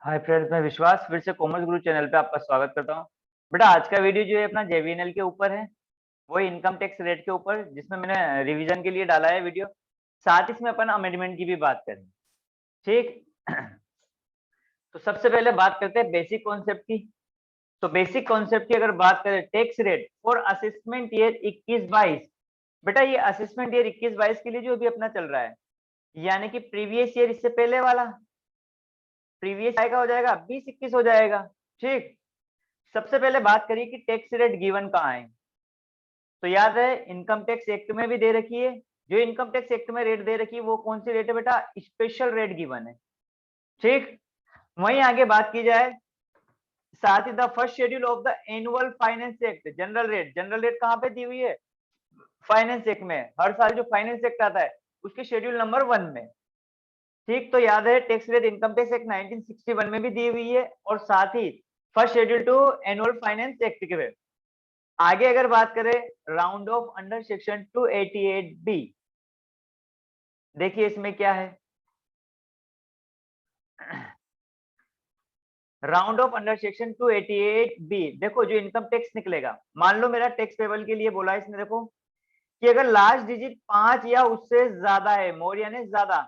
Hi friends, मैं विश्वास फिर से कॉमर्स गुरु चैनल पे आपका स्वागत करता हूँ। बेटा आज का वीडियो जो है अपना जेवीएनएल के ऊपर है, वो इनकम टैक्स रेट के ऊपर, जिसमें मैंने रिवीजन के लिए डाला है वीडियो। साथ ही इसमें अपन अमेंडमेंट की भी बात करेंगे। ठीक। तो सबसे पहले बात करते हैं बेसिक कॉन्सेप्ट की। तो बेसिक कॉन्सेप्ट की अगर बात करें, tax rate for assessment year 21-22। बेटा ये असेसमेंट ईयर 21-22 के लिए जो अभी अपना चल रहा है, यानी कि प्रीवियस ईयर, इससे पहले वाला प्रीवियस आएगा, हो जाएगा 20-21 हो जाएगा। ठीक। सबसे पहले बात करिए कि टैक्स रेट गिवन कहाँ है। तो याद है इनकम टैक्स एक्ट में भी दे रखी है। जो इनकम टैक्स एक्ट में रेट दे रखी है वो कौन सी रेट है बेटा? स्पेशल रेट गिवन है। ठीक। वहीं आगे बात की जाए, साथ ही the first schedule of the annual finance act, general rate कहाँ पे दी हुई है? फाइनेंस एक्ट में। हर साल जो फाइनेंस एक्ट आता है उसके शेड्यूल नंबर 1 में। ठीक। तो याद है tax rate income tax act 1961 में भी दी हुई है, और साथ ही first schedule to annual finance act के। आगे अगर बात करें round of under section 288B, देखिए इसमें क्या है। Round of under section 288B, देखो जो इनकम टैक्स निकलेगा, मान लो मेरा टैक्स पेबल के लिए बोला इसने, देखो कि अगर लास्ट डिजिट 5 या उससे ज्यादा है, मोर यानी ज्यादा,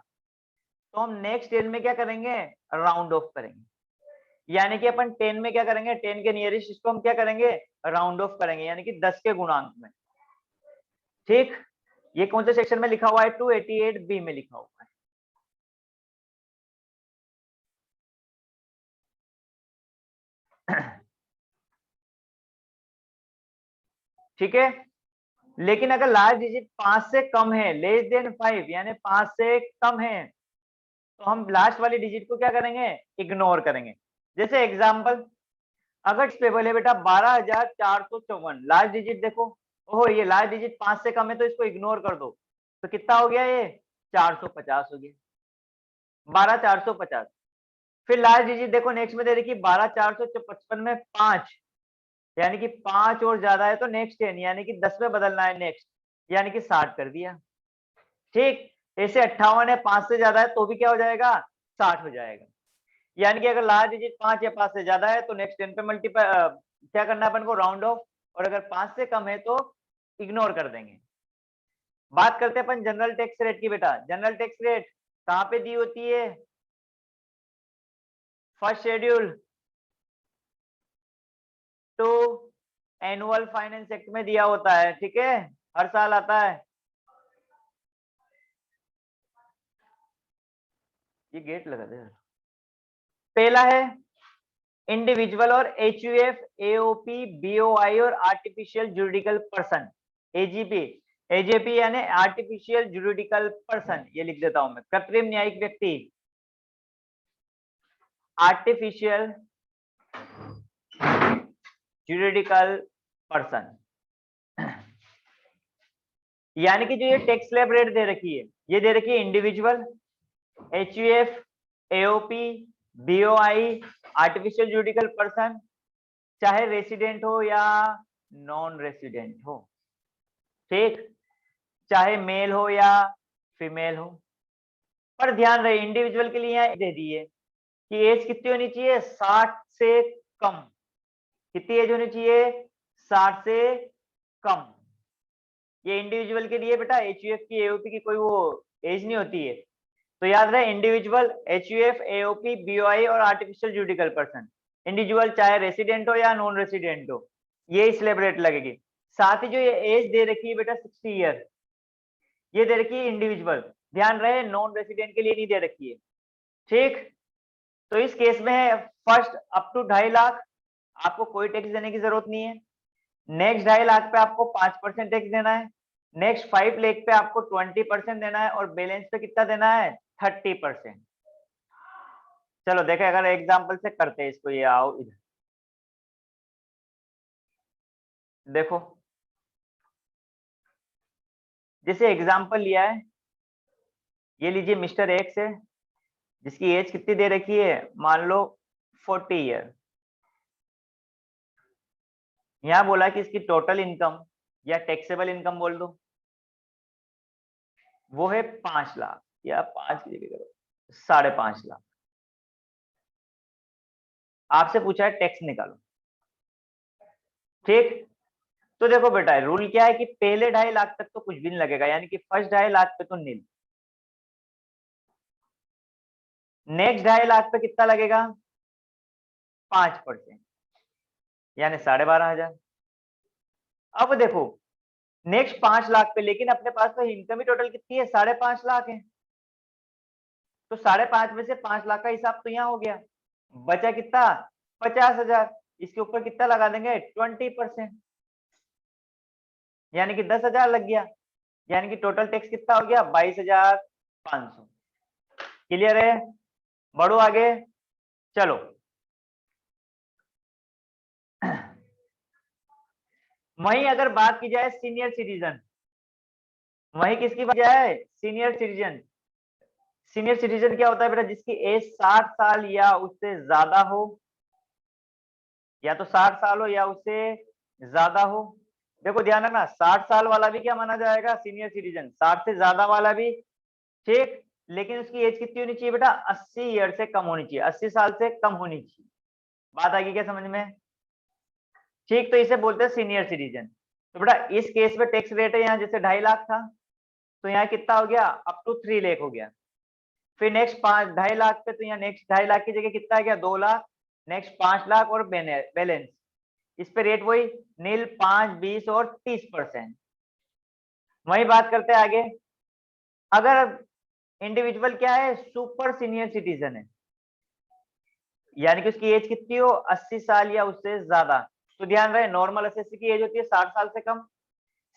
तो हम नेक्स्ट 10 में क्या करेंगे? राउंड ऑफ करेंगे। यानी कि अपन 10 में क्या करेंगे? 10 के नियरेस्ट इसको हम क्या करेंगे? राउंड ऑफ करेंगे, यानी कि 10 के गुणांक में। ठीक। ये कौन से सेक्शन में लिखा हुआ है? 288B में लिखा हुआ है। ठीक है। लेकिन अगर लास्ट डिजिट 5 से कम है, लेस देन 5 यानी 5 से कम है, तो हम लास्ट वाली डिजिट को क्या करेंगे? इग्नोर करेंगे। जैसे एग्जांपल, अगर टेबल है बेटा 12,454, लास्ट डिजिट देखो, ओहो ये लास्ट डिजिट 5 से कम है तो इसको इग्नोर कर दो, तो कितना हो गया? ये 450 हो गया, 12,450। फिर लास्ट डिजिट देखो नेक्स्ट में दे रखी 12,455 में 5, यानी कि 5 और ज्यादा है तो नेक्स्ट 10, यानी कि 10 में बदलना है नेक्स्ट, यानी कि 60 कर दिया। ठीक। ऐसे 58 है, 5 से ज्यादा है तो भी क्या हो जाएगा? 60 हो जाएगा। यानी कि अगर लास्ट डिजिट 5 या 5 से ज्यादा है तो नेक्स्ट 10 पे मल्टीप्लाई, क्या करना है अपन को? Round of. और अगर 5 से कम है तो इग्नोर कर देंगे। बात करते हैं अपन जनरल टैक्स रेट की। बेटा जनरल टैक्स रेट कहाँ पे दी होती है? First schedule to annual finance act में दिया होता है। ठीक है, हर साल आता है। ये गेट लगा दे। पहला है इंडिविजुअल और एचयूएफ, एओपी, बीओआई और artificial juridical person, AGP. AJP यानी आर्टिफिशियल जुरिडिकल पर्सन, ये लिख देता हूं मैं, कृत्रिम न्यायिक व्यक्ति, आर्टिफिशियल जुरिडिकल पर्सन। यानी कि जो ये टैक्स स्लैब रेट दे रखी है, ये दे रखी है individual, HUF, AOP, BOI, artificial juridical person, चाहे रेसिडेंट हो या नॉन रेसिडेंट हो। ठीक। चाहे मेल हो या फीमेल हो। पर ध्यान रहे इंडिविजुअल के लिए यहाँ दे दी है कि एज कितनी होनी चाहिए? 60 से कम। कितनी एज होनी चाहिए? 60 से कम। ये इंडिविजुअल के लिए बेटा, एचयूएफ की, एओपी की कोई वो एज नहीं होती है। तो याद रहे इंडिविजुअल, एचयूएफ, एओपी, बीओआई और आर्टिफिशियल जुडिकल पर्सन। इंडिविजुअल चाहे रेसिडेंट हो या नॉन रेसिडेंट हो, ये स्लैब रेट लगेगी। साथ ही जो ये एज दे रखी है बेटा 60 ईयर, ये दे रखी है इंडिविजुअल। ध्यान रहे नॉन रेसिडेंट के लिए नहीं दे रखी है। ठीक। तो इस केस में है फर्स्ट अप टू 2.5 लाख, आपको कोई टैक्स देने की जरूरत नहीं है। नेक्स्ट 2.5 लाख पे आपको 5% टैक्स देना है। नेक्स्ट 5 लाख पे आपको 20% देना है, और बैलेंस पे कितना देना है? 30%। चलो देखें, अगर एग्जाम्पल से करते हैं इसको, ये आओ इधर देखो। जैसे एग्जाम्पल लिया है, ये लीजिए मिस्टर एक्स है, जिसकी एज कितनी दे रखी है? मान लो 40 ईयर। यहाँ बोला कि इसकी टोटल इनकम या टैक्सेबल इनकम बोल दो, वो है 5 लाख, या 5 की जगह करो 5.5 लाख। आपसे पूछा है टैक्स निकालो, ठीक। तो देखो बेटा रूल क्या है कि पहले 2.5 लाख तक तो कुछ भी नहीं लगेगा, यानी कि फर्स्ट 2.5 लाख पे तो नील। नेक्स्ट 2.5 लाख पे कितना लगेगा? 5%, यानी 12,500। अब देखो नेक्स्ट 5 लाख पे, लेकिन अपने पास तो इनकम ही टोटल कितनी है? 5.5 लाख है। तो 5.5 में से 5 लाख का हिसाब तो यहाँ हो गया, बचा कितना? 50,000। इसके ऊपर कितना लगा देंगे? 20%, यानी कि 10,000 लग गया, यानी कि टोटल टैक्स कितना हो गया? 22,500। क्लियर है? बढ़ो आगे, चलो। वहीं अगर बात की जाए सीनियर सिटीजन, वहीं किसकी बात जाए? Senior citizen. सीनियर सिटीजन क्या होता है बेटा? जिसकी एज 60 साल या उससे ज्यादा हो, या तो 60 साल हो या उससे ज्यादा हो। देखो ध्यान रखना, 60 साल वाला भी क्या माना जाएगा? Senior citizen. 60 से ज्यादा वाला भी, ठीक। लेकिन उसकी एज कितनी होनी चाहिए बेटा? 80 ईयर से कम होनी चाहिए, 80 साल से कम होनी चाहिए। बात आ गई क्या समझ में? ठीक, तो इसे बोलते हैं सीनियर सिटीजन। तो बेटा इस केस में टैक्स रेट है यहाँ, जैसे 2.5 लाख था तो यहाँ कितना हो गया? अप टू 3 लाख हो गया। फिर नेक्स्ट 2.5 लाख पे, तो यहाँ नेक्स्ट 2.5 लाख की जगह कितना आ गया? 2 लाख। नेक्स्ट 5 लाख और बैलेंस, इस पे रेट वही नील, 5, 20 और 30%। वही बात करते हैं आगे। अगर इंडिविजुअल क्या है? सुपर सीनियर सिटीजन है, यानी कि उसकी एज कितनी हो? 80 साल या उससे ज्यादा। तो ध्यान रहे, नॉर्मल एसएससी की एज होती है 60 साल से कम।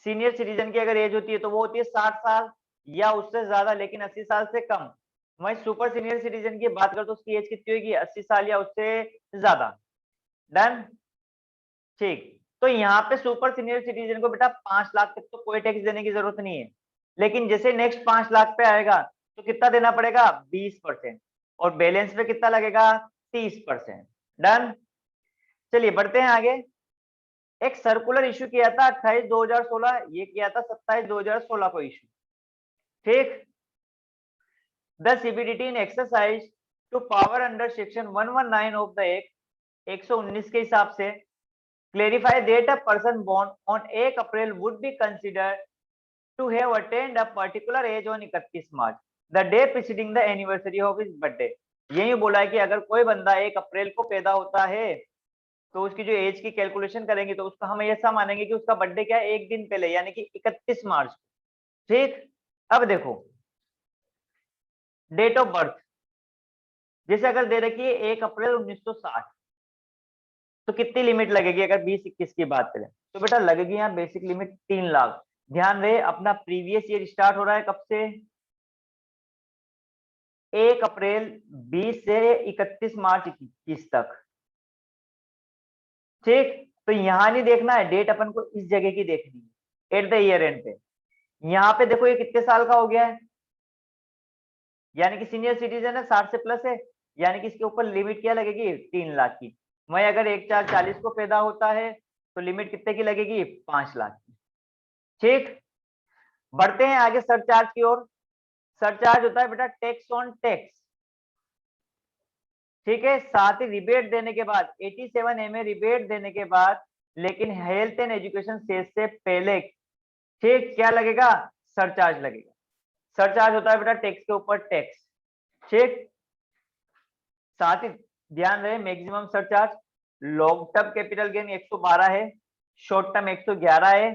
सीनियर सिटीजन की अगर एज होती है तो वो होती है 60 साल या उससे ज्यादा, लेकिन 80 साल से कम। वही सुपर सीनियर सिटीजन की बात करें तो उसकी एज कितनी होगी? 80 साल या उससे ज्यादा। डन, ठीक। तो यहाँ पे सुपर सीनियर सिटीजन को बेटा 5 लाख तक तो कोई टैक्स देने की जरूरत नहीं है, लेकिन जैसे नेक्स्ट 5 लाख पे आएगा तो कितना देना पड़ेगा? 20%। और बैलेंस पे कितना लगेगा? 30%। डन, चलिए बढ़ते हैं आगे। एक सर्कुलर इशू किया था 28/2016, ये किया था 27/2016 को इशू, ठीक। The CBDT in exercise to power under section 119 of the act, 119 के हिसाब से clarify that a person born on 1 April would be considered to have attained a particular age on 31 March, the day preceding the anniversary of his birthday। यही बोला है कि अगर कोई बंदा 1 अप्रैल को पैदा होता है तो उसकी जो एज की कैलकुलेशन करेंगे तो उसका हम ऐसा मानेंगे कि उसका बर्थडे क्या है? एक दिन पहले, यानी कि 31 मार्च, ठीक। अब देखो डेट ऑफ बर्थ, जैसे अगर दे रखी है 1 अप्रैल 1960, तो कितनी लिमिट लगेगी अगर 20-21 की बात करें? तो बेटा लगेगी यहाँ बेसिक लिमिट 3 लाख। ध्यान रहे अपना प्रीवियस ईयर स्टार्ट हो रहा है कब से? 1 अप्रैल 20 से 31 मार्च 21 तक, ठीक। तो यहाँ नहीं देखना है डेट, अपन को इस जगह की देखनी है, एट द ईयर एंड पे। यहाँ पे देखो ये कितने साल का हो गया है, यानी कि सीनियर सिटीजन है, 60 से प्लस है, यानी कि इसके ऊपर लिमिट क्या लगेगी? 3 लाख की। वही अगर 1/4/40 को पैदा होता है तो लिमिट कितने की लगेगी? 5 लाख की, ठीक। बढ़ते हैं आगे सरचार्ज की ओर। सरचार्ज होता है बेटा टैक्स ऑन टैक्स, ठीक है। साथ ही रिबेट देने के बाद 87 एमए रिबेट देने के बाद, लेकिन हेल्थ एंड एजुकेशन सेस से पहले, ठीक, क्या लगेगा? सरचार्ज लगेगा। सरचार्ज होता है बेटा टैक्स के ऊपर टैक्स, ठीक। साथ ही ध्यान रहे maximum surcharge long term capital gain 112 है, शॉर्ट टर्म 111 है,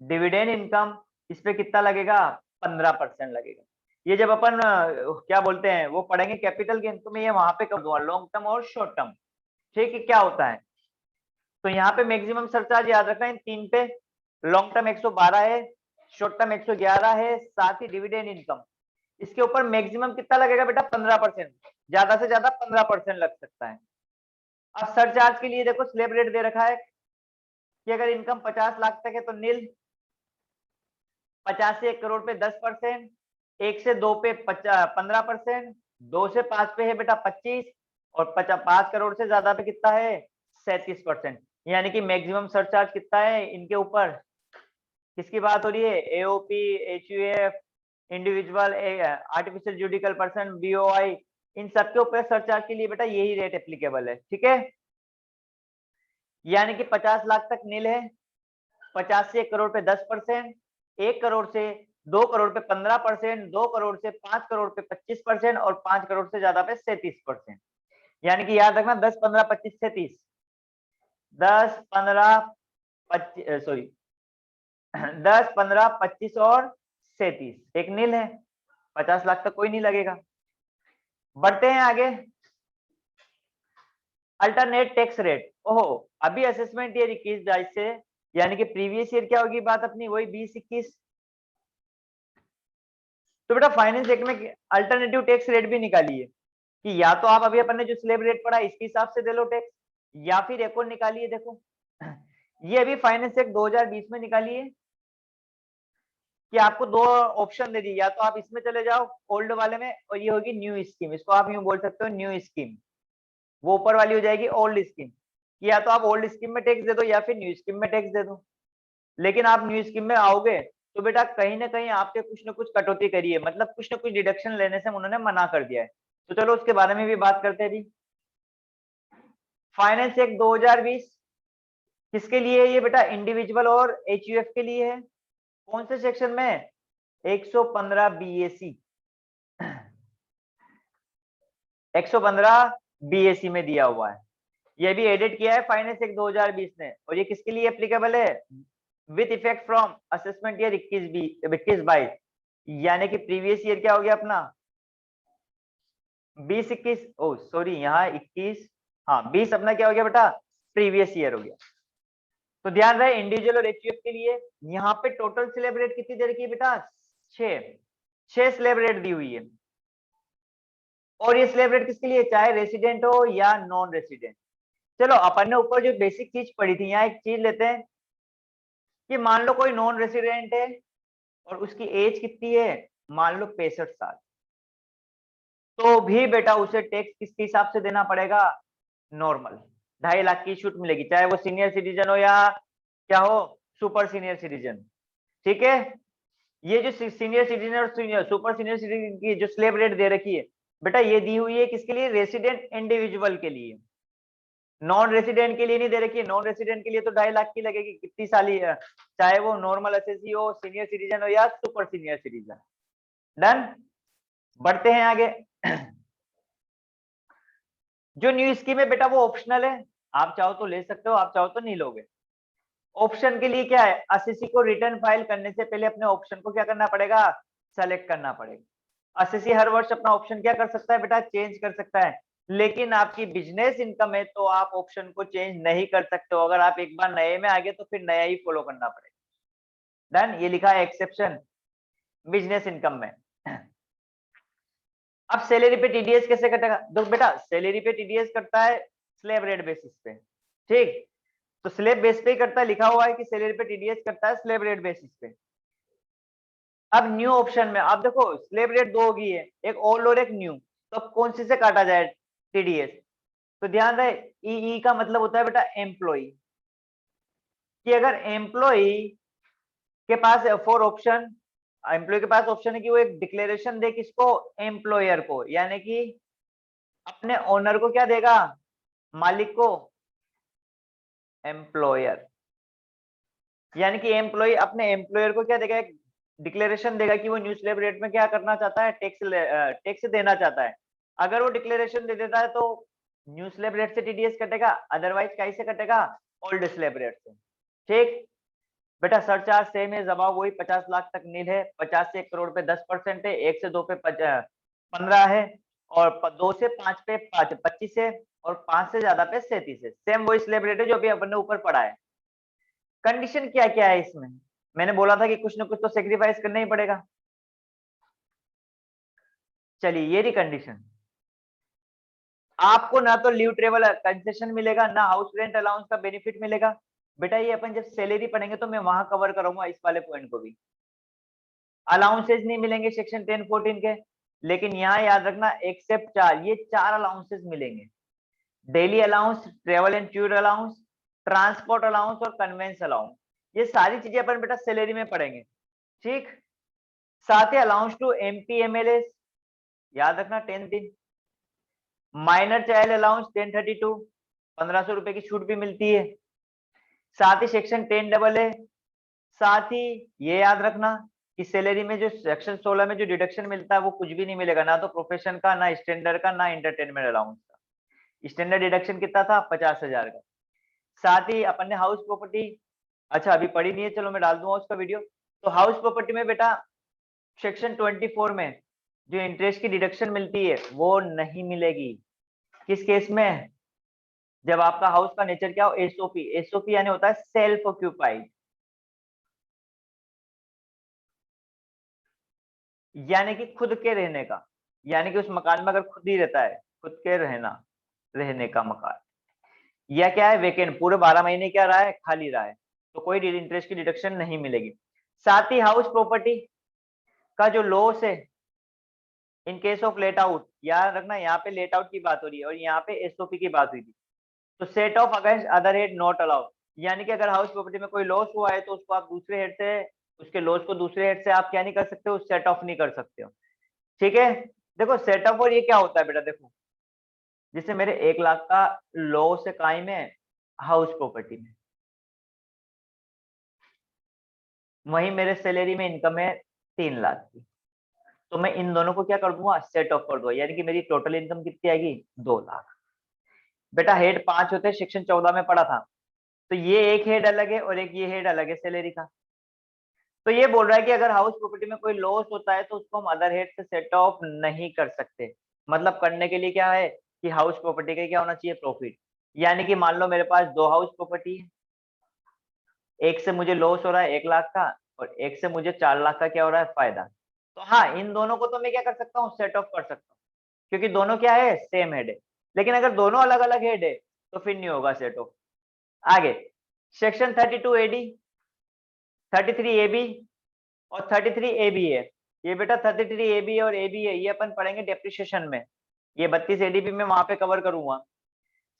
डिविडेंड इनकम इस पे कितना लगेगा? 15% लगेगा। ये जब अपन क्या बोलते हैं वो पढ़ेंगे कैपिटल गेन, तो मैं ये वहां पे कर दूंगा लॉन्ग टर्म और शॉर्ट टर्म, ठीक है। क्या होता है तो यहाँ पे मैक्सिमम सरचार्ज याद रखना इन तीन पे, लॉन्ग टर्म 112 है, शॉर्ट टर्म 111 है, साथ ही डिविडेंड इनकम, इसके ऊपर मैक्सिमम कितना लगेगा बेटा? 15%, ज्यादा से ज्यादा 15% लग सकता है। अब सरचार्ज के लिए देखो स्लैब रेट दे रखा है कि अगर इनकम 50 लाख तक है तो नील, 50 से 1 करोड़ पे 10%, 1 से 2 पे 15%, 2 से 5 पे है बेटा 25, और 5 करोड़ से ज्यादा पे कितना है? 37%। यानी कि मैक्सिमम सरचार्ज कितना है इनके ऊपर? किसकी बात हो रही है? AOP, HUF, individual, artificial judicial person, BOI, इन सबके ऊपर सरचार्ज के लिए बेटा यही रेट एप्लीकेबल है, ठीक है। यानी कि 50 लाख तक नील है, 50 से 1 करोड़ पे 10%, 1 करोड़ से 2 करोड़ पे 15%, 2 करोड़ से 5 करोड़ पे 25% और 5 करोड़ से ज्यादा पे 37%। यानी कि याद रखना 10, 15, 25, 37, 10, 15, 25, सॉरी 10, 15, 25 और 37, एक नील है, 50 लाख तक कोई नहीं लगेगा। बढ़ते हैं आगे। अल्टरनेट टैक्स रेट, ओहो अभी असेसमेंट ईयर 21-22 से, यानी कि प्रीवियस ईयर क्या होगी बात अपनी, वही 20-21। तो बेटा फाइनेंस एक्ट में अल्टरनेटिव टैक्स रेट भी निकाली है कि या तो आप अभी अपन ने जो स्लैब रेट पढ़ा इसके हिसाब से दे लो टैक्स, या फिर एक और निकालिए। देखो ये अभी फाइनेंस एक्ट 2020 में निकाली है कि आपको दो ऑप्शन दे दी, या तो आप इसमें चले जाओ ओल्ड वाले में, और ये होगी न्यू स्कीम, इसको आप यूं बोल सकते हो न्यू स्कीम, वो ऊपर वाली हो जाएगी ओल्ड स्कीम, कि या तो आप ओल्ड स्कीम में टैक्स दे दो या फिर न्यू स्कीम में टैक्स दे दो। लेकिन आप न्यू स्कीम में आओगे तो बेटा कहीं ना कहीं आपके कुछ ना कुछ कटौती करी है, मतलब कुछ ना कुछ डिडक्शन लेने से उन्होंने मना कर दिया है। तो चलो उसके बारे में भी बात करते हैं। अभी फाइनेंस एक्ट 2020 किसके लिए है ये बेटा, इंडिविजुअल और एचयूएफ के लिए है। कौन से सेक्शन में, 115 बीएसी 115 बीएसी में दिया हुआ है। ये भी एडिट किया है फाइनेंस एक्ट 2020 ने, और ये किसके लिए एप्लीकेबल है, with effect from assessment year 21-22, यानी कि प्रीवियस ईयर क्या हो गया अपना 20-21, ओ सॉरी यहाँ 21, हाँ 20 अपना क्या हो गया बेटा प्रीवियस ईयर हो गया। तो ध्यान रहे इंडिविजुअल और एचयूएफ के लिए यहाँ पे टोटल स्लैब रेट कितनी दे रखी है बेटा, 6 स्लैब रेट दी हुई है। और ये स्लैब रेट किसके लिए, चाहे रेसिडेंट हो या नॉन रेसिडेंट। चलो अपन ने ऊपर जो बेसिक चीज पढ़ी थी, यहाँ एक चीज लेते हैं कि मान लो कोई नॉन रेसिडेंट है और उसकी एज कितनी है, मान लो 65 साल, तो भी बेटा उसे टैक्स किसके हिसाब से देना पड़ेगा, नॉर्मल 2.5 लाख की छूट मिलेगी, चाहे वो सीनियर सिटीजन हो या क्या हो सुपर सीनियर सिटीजन, ठीक है। ये जो सीनियर सिटीजन और सुपर सीनियर सिटीजन की जो स्लैब रेट दे रखी है बेटा, ये दी हुई है किसके लिए, रेसिडेंट इंडिविजुअल के लिए, नॉन रेसिडेंट के लिए नहीं दे रखी है। नॉन रेसिडेंट के लिए तो 2.5 लाख की लगेगी, कितनी साली है, चाहे वो नॉर्मल एसएससी हो, सीनियर सिटीजन हो या सुपर सीनियर सिटीजन। डन, बढ़ते हैं आगे। जो न्यू स्कीम है बेटा वो ऑप्शनल है, आप चाहो तो ले सकते हो, आप चाहो तो नहीं लोगे। ऑप्शन के लिए क्या है, एसएससी को रिटर्न फाइल करने से पहले अपने ऑप्शन को क्या करना पड़ेगा, सेलेक्ट करना पड़ेगा। एसएससी हर वर्ष अपना ऑप्शन क्या कर सकता है बेटा, चेंज कर सकता है, लेकिन आपकी बिजनेस इनकम है तो आप ऑप्शन को चेंज नहीं कर सकते हो। अगर आप एक बार नए में आ गए तो फिर नया ही फॉलो करना पड़ेगा। डन, ये लिखा है एक्सेप्शन बिजनेस इनकम में। अब सैलरी पे टीडीएस कैसे कटेगा, तो बेटा सैलरी पे टीडीएस करता है स्लैब रेट बेसिस पे, ठीक। तो स्लैब बेस पे ही करता है, लिखा हुआ है कि सैलरी पे टीडीएस करता है स्लैब रेट बेसिस पे। अब न्यू ऑप्शन में आप देखो स्लैब रेट दो होगी है, एक ओल्ड और एक न्यू, तो कौन सी से काटा जाए टीडीएस। तो ध्यान रहे ई का मतलब होता है बेटा एम्प्लॉय, कि अगर एम्प्लॉय के पास फोर ऑप्शन, एम्प्लॉय के पास ऑप्शन है कि वो एक डिक्लेरेशन दे किसको, एम्प्लॉयर को, यानी कि अपने ओनर को क्या देगा, मालिक को, एम्प्लॉयर, यानी कि एम्प्लॉय अपने एम्प्लॉयर को क्या देगा, एक डिक्लेरेशन देगा कि वो न्यू स्लैब रेट में क्या करना चाहता है, टैक्स देना चाहता है। अगर वो डिक्लेरेशन दे देता है तो न्यू स्लैब रेट से टीडीएस कटेगा, अदरवाइज कैसे कटेगा, ओल्ड स्लैब रेट से, ठीक। बेटा सरचार्ज सेम है, जवाब वही 50 लाख तक नील है, 50 से 1 करोड़ पे 10% है, 1 से 2 पे 15 है, और 2 से 5 पे 25 है, और 5 से ज्यादा पे 37 है। सेम वही स्लैब रेट है जो अभी अपन ने ऊपर पढ़ा है। कंडीशन क्या क्या है इसमें, मैंने बोला था कि कुछ ना कुछ तो सेक्रीफाइस करना ही पड़ेगा। चलिए ये रही कंडीशन, आपको ना तो लीव ट्रेवल कंसेशन मिलेगा, ना हाउस रेंट अलाउंस का बेनिफिट मिलेगा। बेटा ये अपन जब सैलरी पढ़ेंगे तो मैं वहां कवर करूंगा इस वाले पॉइंट को भी। अलाउंसेस नहीं मिलेंगे सेक्शन 10-14 के, लेकिन यहाँ याद रखना एक्सेप्ट 4, ये 4 अलाउंसेस मिलेंगे, daily allowance, travel and tour allowance, transport allowance और कन्वेंस अलाउंस। ये सारी चीजें अपन बेटा सैलरी में पढ़ेंगे, ठीक। साथ ही अलाउंस टू एमपी एमएलए, याद रखना 10 दिन। माइनर चाइल्ड अलाउंस 1032, 1500 रुपए की छूट भी मिलती है। साथ ही सेक्शन 10AA, साथ ही ये याद रखना कि सैलरी में जो सेक्शन 16 में जो डिडक्शन मिलता है वो कुछ भी नहीं मिलेगा, ना तो प्रोफेशन का, ना स्टैंडर्ड का, ना एंटरटेनमेंट अलाउंस का। स्टैंडर्ड डिडक्शन कितना था? 50,000 का। साथ ही अपन ने हाउस प्रॉपर्टी, अच्छा अभी पढ़ी नहीं है, चलो मैं डाल दूंगा उसका वीडियो। तो हाउस प्रॉपर्टी में बेटा सेक्शन 24 में जो इंटरेस्ट की डिडक्शन मिलती है वो नहीं मिलेगी। किस केस में? जब आपका हाउस का नेचर क्या हो? एसओपी। एसओपी यानी होता है सेल्फ ऑक्यूपाइड, यानी कि खुद के रहने का, यानी कि उस मकान में अगर खुद ही रहता है, खुद के रहने का मकान। या क्या है? वेकेंट, पूरे 12 महीने क्या रहा है? खाली रहा है, तो कोई इंटरेस्ट की डिडक्शन नहीं मिलेगी। साथ ही हाउस प्रॉपर्टी का जो लॉस है in case of let out, याद रखना यहाँ पे लेट आउट की बात हो रही है और यहाँ पे एसओपी की बात हुई थी। तो set of against other head not allowed, यानी कि अगर हाउस प्रॉपर्टी में कोई लॉस हुआ है तो उसको आप दूसरे हेड से, उसके लॉस को दूसरे हेड से आप क्या नहीं कर सकते हो? सेट ऑफ नहीं कर सकते हो। ठीक है, देखो सेट ऑफ और ये क्या होता है बेटा, देखो जैसे मेरे 1 लाख का लॉस है कायम है हाउस प्रॉपर्टी में, वही मेरे सैलरी में इनकम है 3 लाख की, तो मैं इन दोनों को क्या कर दूंगा? सेट ऑफ कर दूंगा, यानी कि मेरी टोटल इनकम कितनी आएगी? 2 लाख। बेटा हेड 5 होते हैं, सेक्शन 14 में पढ़ा था। तो ये एक हेड अलग है और एक ये हेड अलग है सैलरी का। तो ये बोल रहा है कि अगर हाउस प्रॉपर्टी में कोई लॉस होता है तो उसको हम अदर हेड से सेट ऑफ नहीं कर सकते। मतलब करने के लिए क्या है कि हाउस प्रॉपर्टी का क्या होना चाहिए? प्रॉफिट। यानी कि मान लो मेरे पास 2 हाउस प्रॉपर्टी है, एक से मुझे लॉस हो रहा है 1 लाख का और एक से मुझे 4 लाख का क्या हो रहा है? फायदा। तो हाँ, इन दोनों को तो मैं क्या कर सकता हूँ? सेट ऑफ कर सकता हूँ, क्योंकि दोनों क्या है? सेम हेड है। लेकिन अगर दोनों अलग अलग हेड है तो फिर नहीं होगा सेट ऑफ। आगे सेक्शन 32AD, 33AB और 33AB है। ये बेटा 33AB और AB है, ये अपन पढ़ेंगे डेप्रिसिएशन में। ये 32ADB में वहां पे कवर करूंगा।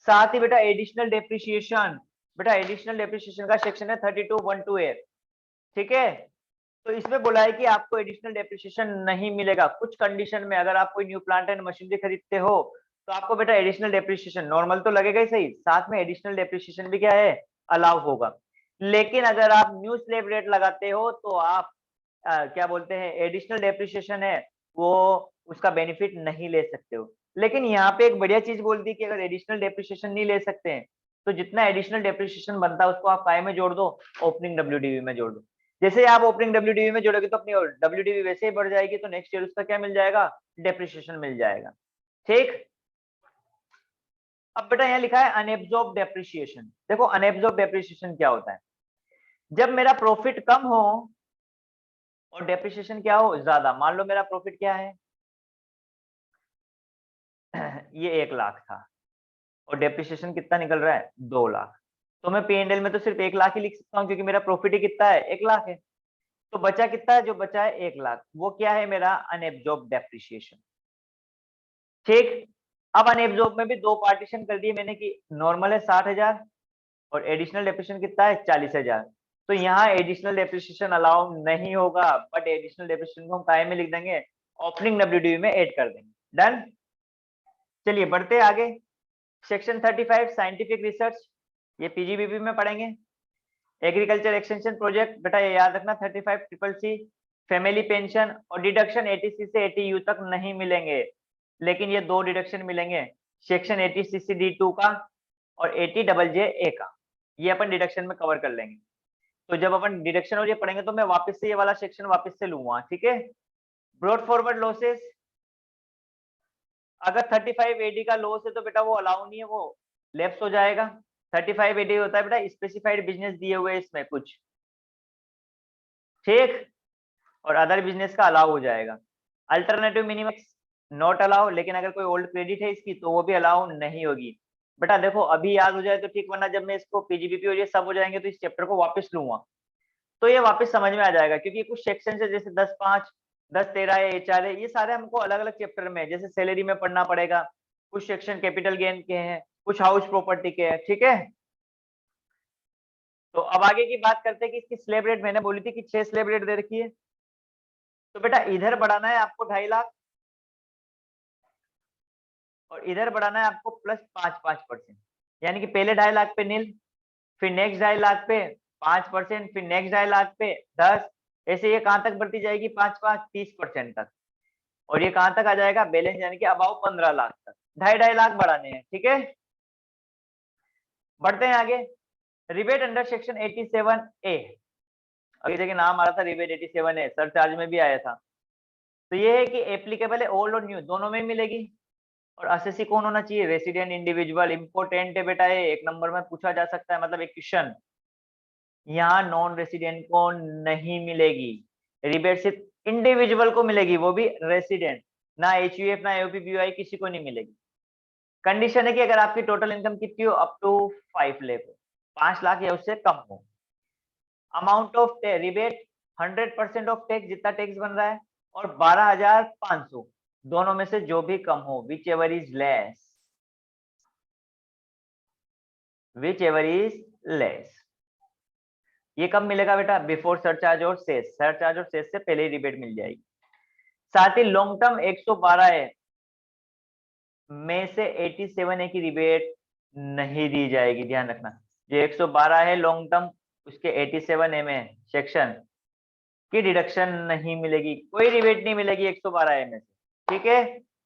साथ ही बेटा एडिशनल डेप्रिसिएशन, बेटा एडिशनल डेप्रिसिएशन का सेक्शन है 32(1)(2)A। ठीक है, तो इसमें बोला है कि आपको एडिशनल डेप्रिसिएशन नहीं मिलेगा कुछ कंडीशन में। अगर आप कोई न्यू प्लांट एंड मशीनरी खरीदते हो तो आपको बेटा एडिशनल डेप्रिसिएशन, नॉर्मल तो लगेगा ही सही, साथ में एडिशनल डेप्रिसिएशन भी क्या है? अलाउ होगा। लेकिन अगर आप न्यू स्लैब रेट लगाते हो तो आप क्या बोलते हैं, एडिशनल डेप्रिसिएशन है वो, उसका बेनिफिट नहीं ले सकते हो। लेकिन यहाँ पे एक बढ़िया चीज बोल दी कि अगर एडिशनल डेप्रिसिएशन नहीं ले सकते हैं तो जितना एडिशनल डेप्रिसिएशन बनता है उसको आप काय में जोड़ दो? ओपनिंग डब्ल्यूडीवी में जोड़ दो। जैसे ही आप ओपनिंग डब्ल्यूडीवी में जोड़ोगे तो अपनी डब्ल्यूडीवी वैसे ही बढ़ जाएगी, तो नेक्स्ट ईयर उसका क्या मिल जाएगा? डेप्रिसिएशन मिल जाएगा। ठीक, अब बेटा यहाँ लिखा है अनएब्सॉर्ब डेप्रिसिएशन। देखो अनएब्सॉर्ब डेप्रिसिएशन क्या होता है? जब मेरा प्रॉफिट कम हो और डेप्रिसिएशन क्या हो? ज्यादा। मान लो मेरा प्रॉफिट क्या है ये 1 लाख था और डेप्रिसिएशन कितना निकल रहा है? 2 लाख। तो मैं P&L में तो सिर्फ 1 लाख ही लिख सकता हूँ क्योंकि मेरा प्रॉफिट ही कितना है? 1 लाख है। तो बचा कितना है? जो बचा है 1 लाख, वो क्या है? मेरा अनएब्सॉर्ब डेप्रिसिएशन। ठीक, अब अनएब्सॉर्ब में भी दो पार्टीशन कर दिए मैंने कि नॉर्मल है 60,000 और एडिशनल डेप्रिसिएशन कितना है? 40,000। तो यहाँ एडिशनल डेप्रिसिएशन अलाउ नहीं होगा, बट एडिशनल डेप्रिसिएशन को हम काय में लिख देंगे? ओपनिंग डब्ल्यूडीवी में ऐड कर देंगे। डन। चलिए बढ़ते आगे। सेक्शन 35 साइंटिफिक रिसर्च, ये पीजीबीपी में पढ़ेंगे। एग्रीकल्चर एक्सटेंशन प्रोजेक्ट, बेटा ये याद रखना 35CCC। फैमिली पेंशन और डिडक्शन 80C से 80U तक नहीं मिलेंगे, लेकिन ये दो डिडक्शन मिलेंगे, सेक्शन 80CC(D)(2) का और 80JJ(A) का। ये अपन डिडक्शन में कवर कर लेंगे। तो जब अपन डिडक्शन और ये पढ़ेंगे तो मैं वापस से ये वाला सेक्शन वापस से लूंगा। ठीक है, ब्रॉड फॉरवर्ड लॉसेस, अगर 35AD का लॉस है तो बेटा वो अलाउ नहीं है, वो लैप्स हो जाएगा। 35AD होता है बेटा स्पेसिफाइड बिजनेस दिए हुए इसमें कुछ, ठीक, और अदर बिजनेस का अलाउ हो जाएगा। अल्टरनेटिव मिनिमम नॉट अलाउ, लेकिन अगर कोई ओल्ड क्रेडिट है इसकी तो वो भी अलाउ नहीं होगी। बेटा देखो अभी याद हो जाए तो ठीक, वरना जब मैं इसको पीजीबीपी और ये सब हो जाएंगे तो इस चैप्टर को वापस लूंगा तो ये वापस समझ में आ जाएगा, क्योंकि कुछ सेक्शन है जैसे 10(5), 10(13) है, HR है, ये सारे हमको अलग अलग चैप्टर में, जैसे सैलरी में पढ़ना पड़ेगा। कुछ सेक्शन कैपिटल गेन के हैं, कुछ हाउस प्रॉपर्टी के हैं। ठीक है, तो अब आगे की बात करते हैं कि इसकी स्लैब रेट मैंने बोली थी कि 6 स्लैब रेट दे रखी है। तो बेटा इधर बढ़ाना है आपको 2.5 लाख और इधर बढ़ाना है आपको प्लस 5%, यानी कि पहले 2.5 लाख पे नील, फिर नेक्स्ट 2.5 लाख पे 5%, फिर नेक्स्ट 2.5 लाख पे 10, ऐसे ये कहां तक बढ़ती जाएगी, 5 30% तक। और ये कहां तक आ जाएगा, बैलेंस यानी कि अबाउ 15 लाख तक। 2.5 लाख बढ़ाने हैं, ठीक है। बढ़ते हैं आगे। रिबेट अंडर सेक्शन 87A, अभी देखिए नाम आ रहा था रिबेट 87A, सर चार्ज में भी आया था। तो ये है कि एप्लीकेबल है ओल्ड और न्यू दोनों में मिलेगी। और असेसी कौन होना चाहिए, रेसिडेंट इंडिविजुअल। इंपोर्टेंट है बेटा, ये 1 नंबर में पूछा जा सकता है, मतलब एक क्वेश्चन। यहाँ नॉन रेसिडेंट को नहीं मिलेगी, रिबेट सिर्फ इंडिविजुअल को मिलेगी, वो भी रेसिडेंट। ना एचयूएफ ना एओपी बीओआई किसी को नहीं मिलेगी। कंडीशन है कि अगर आपकी टोटल इनकम कितनी हो, अप टू 5 लाख हो, 5 लाख या उससे कम हो। Amount of rebate 100% of tax, जितना टैक्स बन रहा है, और 12,500 दोनों में से जो भी कम हो, which ever is less, which ever is less. ये कब मिलेगा बेटा, बिफोर सरचार्ज और सेस, सरचार्ज और सेस से पहले ही रिबेट मिल जाएगी। साथ ही लॉन्ग टर्म 112 है में से 87 की रिबेट नहीं दी जाएगी, ध्यान रखना। जो 112 है लॉन्ग टर्म, उसके 87 में सेक्शन की डिडक्शन नहीं मिलेगी, कोई रिबेट नहीं मिलेगी 112 में से, ठीक है।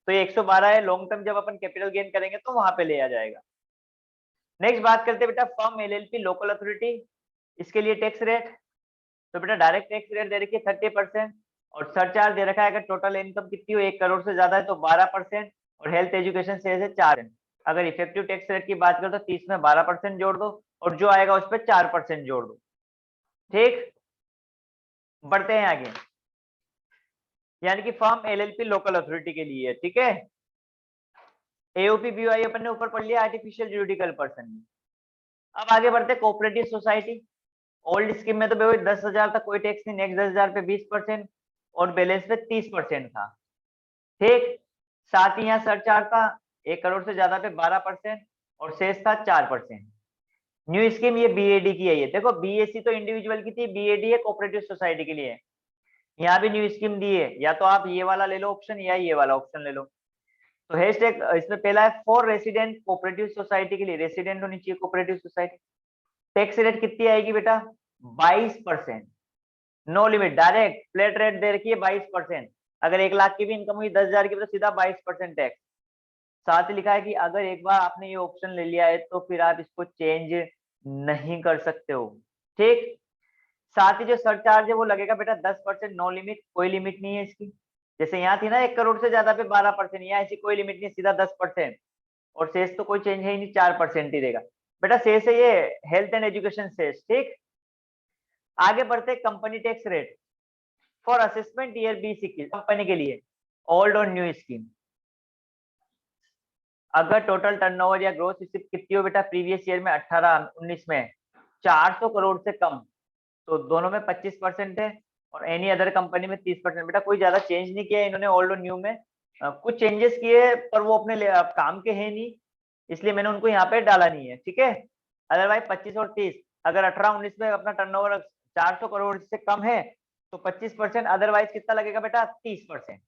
तो ये 112 है लॉन्ग टर्म, जब अपन कैपिटल गेन करेंगे तो वहां पे ले आ जाएगा। नेक्स्ट बात करते हैं बेटा फर्म एलएलपी लोकल अथॉरिटी, इसके लिए टैक्स रेट। तो बेटा डायरेक्ट टैक्स रेट दे रखी है 30%, और सरचार्ज दे रखा है अगर टोटल इनकम कितनी हो 1 करोड़ से ज्यादा है तो 12%, और हेल्थ एजुकेशन से 4%। अगर इफेक्टिव टैक्स रेट की बात करो तो 30 में 12% जोड़ दो, और जो आएगा उस पर 4% जोड़ दो, ठीक। बढ़ते हैं आगे, यानी कि फर्म एलएलपी लोकल अथॉरिटी के लिए, ठीक है। एओपी बीओआई अपन ने ऊपर पढ़ लिया, आर्टिफिशियल जुरिडिकल पर्सन। अब आगे बढ़ते हैं कोऑपरेटिव सोसाइटी। ओल्ड स्कीम में तो भाई 10,000 तक कोई टैक्स नहीं, नेक्स्ट 10,000 पे 20%, और बैलेंस पे 30% था, ठीक। साथ ही यहाँ सरचार्ज था 1 करोड़ से ज्यादा पे 12%, और शेष था 4%। न्यू स्कीम ये बीएडी की है, ये देखो बीएसी तो इंडिविजुअल की थी, बीएडी है कोऑपरेटिव सोसाइटी के लिए। यहाँ भी न्यू स्कीम दी है, या तो आप ये वाला ले लो ऑप्शन, या ये वाला ऑप्शन ले लो। तो हैशटैग इसमें पहला है फॉर रेसिडेंट कोऑपरेटिव सोसाइटी के लिए, रेसिडेंट होनी चाहिए कोऑपरेटिव सोसाइटी। टैक्स रेट कितनी आएगी बेटा, 22%, no limit, direct flat rate दे रखी है 22%। अगर 1 लाख की भी इनकम हुई 10,000 की तो सीधा 22% टैक्स। साथ ही लिखा है कि अगर एक बार आपने ये ऑप्शन ले लिया है तो फिर आप इसको चेंज नहीं कर सकते हो, ठीक। साथ ही जो सरचार्ज है वो लगेगा बेटा 10%, नो लिमिट, कोई लिमिट नहीं है इसकी। जैसे यहाँ थी ना 1 करोड़ से ज्यादा पे 12%, यहाँ ऐसी कोई लिमिट नहीं, सीधा 10%। और शेष तो कोई चेंज है ही नहीं, 4% ही देगा बेटा। शेष है ये हेल्थ एंड एजुकेशन शेष, ठीक। आगे बढ़ते company tax rate for assessment year 2021 company के लिए, ओल्ड और न्यू स्कीम। अगर टोटल टर्नओवर या ग्रोथ कितनी हो बेटा, प्रीवियस ईयर में 18-19 में 400 करोड़ से कम, तो दोनों में 25% है, और एनी अदर कंपनी में 30%। बेटा कोई ज्यादा चेंज नहीं किया इन्होंने ओल्ड और न्यू में, कुछ चेंजेस किए पर वो अपने काम के हैं नहीं, इसलिए मैंने उनको यहाँ पे डाला नहीं है, ठीक है। अदरवाइज 25 और 30, अगर 18-19 में अपना टर्नओवर 400 करोड़ से कम है तो 25%, अदरवाइज कितना लगेगा बेटा, 30%।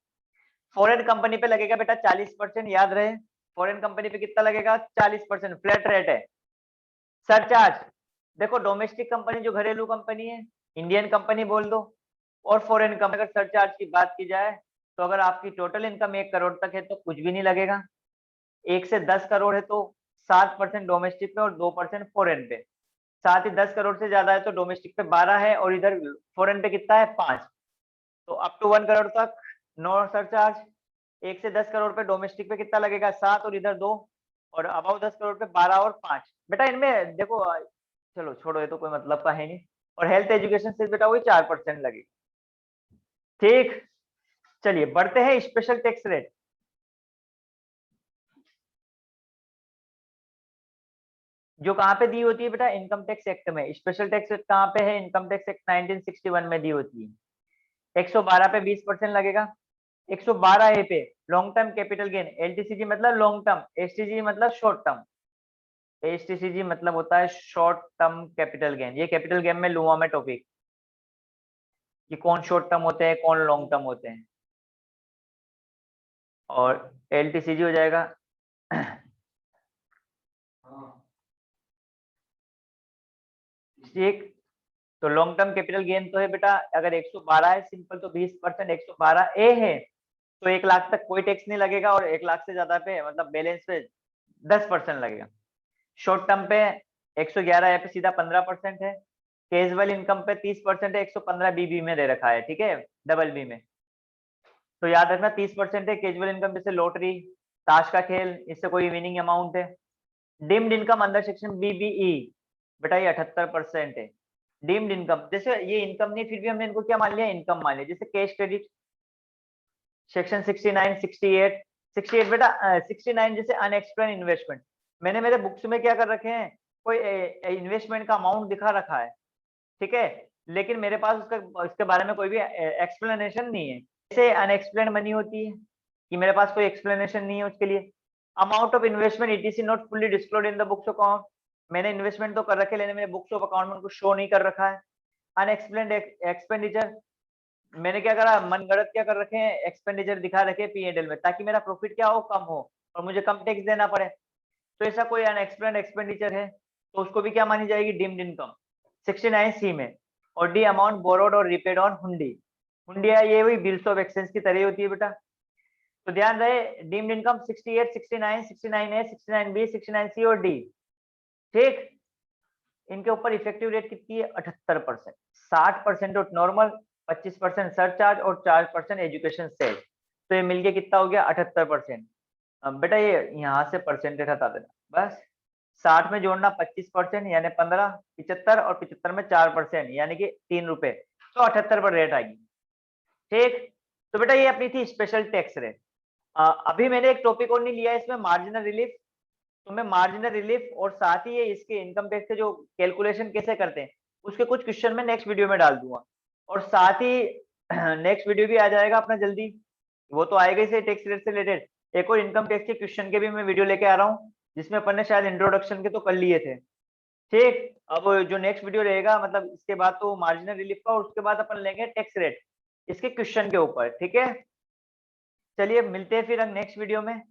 फॉरेन कंपनी पे लगेगा बेटा 40%, याद रहे फॉरेन कंपनी पे कितना लगेगा, 40%, फ्लैट रेट है। सरचार्ज देखो, डोमेस्टिक कंपनी जो घरेलू कंपनी है, इंडियन कंपनी बोल दो, और फॉरेन कंपनी, अगर सरचार्ज की बात की जाए तो अगर आपकी टोटल इनकम 1 करोड़ तक है तो कुछ भी नहीं लगेगा, 1 से 10 करोड़ है तो 7% डोमेस्टिक पे और 2% फॉरेन पे। साथ ही 10 करोड़ से ज्यादा है तो डोमेस्टिक पे 12 है, और इधर फॉरेन पे कितना है, 5। तो अप टू 1 करोड़ तक नो सरचार्ज। 1 से 10 करोड़ पे डोमेस्टिक पे कितना लगेगा, 7, और इधर 2, और अबाउ 10 करोड़ पे 12 और 5। बेटा इनमें देखो, चलो छोड़ो, ये तो कोई मतलब का है नहीं। और हेल्थ एजुकेशन से बेटा वही 4% लगेगा, ठीक। चलिए बढ़ते हैं स्पेशल टैक्स रेट। जो कहाँ पे दी होती है बेटा, इनकम टैक्स एक्ट में। स्पेशल टैक्स रेट कहाँ पे है, इनकम टैक्स एक्ट 1961 में दी होती है। 112 पे 20% लगेगा। 112 ए पे long term capital gain, LTCG मतलब लॉन्ग टर्म, एसटीजी मतलब शॉर्ट टर्म। एसटीसीजी मतलब होता है शॉर्ट टर्म कैपिटल गेन। ये कैपिटल गेन में लूंगा मैं टॉपिक, कि कौन शॉर्ट टर्म होते हैं कौन लॉन्ग टर्म होते हैं। और एलटीसीजी हो जाएगा ठीक, तो लॉन्ग टर्म कैपिटल गेन तो है बेटा, अगर 112 है सिंपल तो 20%, 112 ए है तो 1 लाख तक कोई टैक्स नहीं लगेगा, और 1 लाख से ज्यादा पे मतलब बैलेंस पे 10% लगेगा। शॉर्ट टर्म पे 111 ए पे सीधा 15% है। कैजुअल इनकम पे 30% है, 115 बीबी में दे रखा है, ठीक है, डबल बी में। तो याद रखना 30% है कैजुअल इनकम, जैसे लॉटरी, ताश का खेल, इससे कोई विनिंग अमाउंट है। Deemed income under section BBE बेटा ये 78% है। डीम्ड इनकम, जैसे ये इनकम नहीं, फिर भी हमने इनको क्या मान लिया, इनकम मान लिया। जैसे कैश क्रेडिट सेक्शन 69, 68, 68 बेटा 69 जैसे अनएक्सप्लेन इन्वेस्टमेंट। मैंने मेरे बुक्स में क्या कर रखे हैं, कोई इन्वेस्टमेंट का अमाउंट दिखा रखा है, ठीक है, लेकिन मेरे पास उसके बारे में कोई भी एक्सप्लेनेशन नहीं है। जैसे अनएक्सप्लेन मनी होती है कि मेरे पास कोई एक्सप्लेनेशन नहीं है उसके लिए। Amount of investment etc. not fully disclosed in the books of account, मैंने इन्वेस्टमेंट तो कर रखे लेकिन मेरे बुक्स ऑफ अकाउंट में उनको शो नहीं कर रखा है। अनएक्सप्लेन्ड एक्सपेंडिचर, मैंने क्या करा, मन गढ़ंत क्या कर रखे हैं, एक्सपेंडिचर दिखा रखे पीएनएल में, ताकि मेरा प्रॉफिट क्या हो, कम हो और मुझे कम टैक्स देना पड़े। तो ऐसा कोई अनएक्सप्लेन्ड एक्सपेंडिचर है तो उसको भी क्या मानी जाएगी, डीम्ड इनकम 69 सी में। और डी अमाउंट बोरोड और रिपेड ऑन हुंडी, हुंडी ये वही बिल्स ऑफ एक्सचेंज की तरह होती है बेटा। तो ध्यान रहे deemed income 68, 69, 69A, 69B, 69C और डी, ठीक। इनके ऊपर इफेक्टिव रेट कितनी है, 78%। 60% नॉर्मल, 25% सरचार्ज और 4% एजुकेशन सेल, तो ये मिलके कितना हो गया, 78%। बेटा ये यहाँ से परसेंटेज हटा देना बस। 60 में जोड़ना 25% यानी 15, 75 और 75 में 4% यानी कि 3 रुपए, तो 78 पर रेट आएगी, ठीक। तो बेटा ये अपनी थी स्पेशल टैक्स रेट। अभी मैंने एक टॉपिक और नहीं लिया है इसमें, मार्जिनल रिलीफ। तो मैं मार्जिनल रिलीफ और साथ ही ये इसके इनकम टैक्स के जो कैलकुलेशन कैसे करते हैं उसके कुछ क्वेश्चन मैं नेक्स्ट वीडियो में डाल दूंगा। और साथ ही नेक्स्ट वीडियो भी आ जाएगा अपना जल्दी, वो तो आएगा ही टैक्स रेट से रिलेटेड। एक और इनकम टैक्स के क्वेश्चन के भी मैं वीडियो लेके आ रहा हूँ, जिसमें अपन ने शायद इंट्रोडक्शन के तो कर लिए थे, ठीक। अब जो नेक्स्ट वीडियो रहेगा मतलब इसके बाद तो मार्जिनल रिलीफ का, और उसके बाद अपन लेंगे टैक्स रेट इसके क्वेश्चन के ऊपर, ठीक है। चलिए मिलते हैं फिर नेक्स्ट वीडियो में।